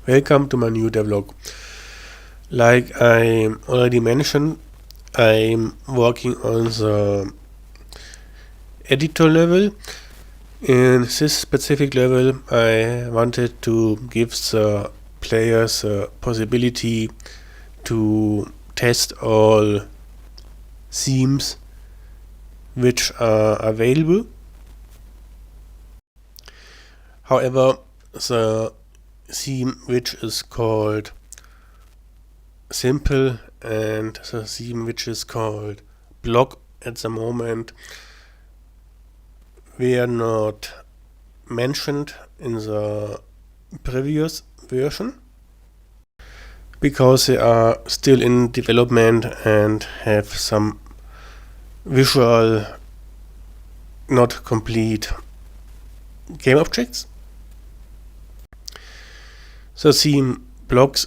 Welcome to my new devlog. Like I already mentioned, I'm working on the editor level. In this specific level, I wanted to give the players the possibility to test all themes which are available. However, the theme which is called simple and the theme which is called block at the moment were not mentioned in the previous version because they are still in development and have some visual not complete game objects. The theme blocks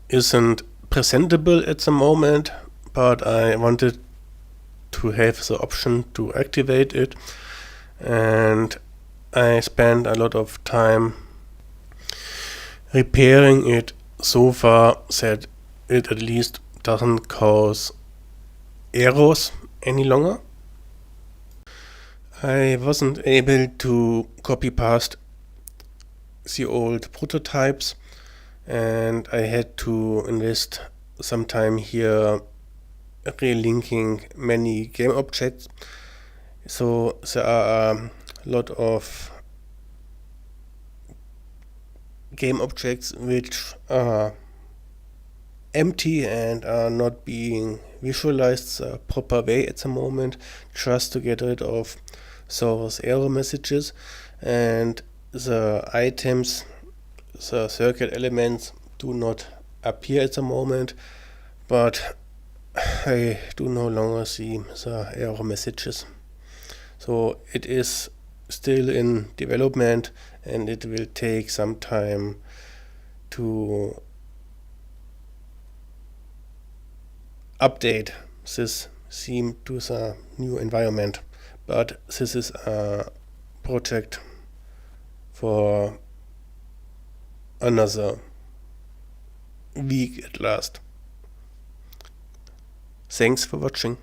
isn't presentable at the moment, but I wanted to have the option to activate it, and I spent a lot of time repairing it so far that it at least doesn't cause errors any longer. I wasn't able to copy paste the old prototypes, and I had to invest some time here relinking many game objects. So there are a lot of game objects which are empty and are not being visualized the proper way at the moment, just to get rid of those error messages, and the items, the circuit elements do not appear at the moment, but I do no longer see the error messages. So it is still in development and it will take some time to update this theme to the new environment. But this is a project for another week at last. Thanks for watching.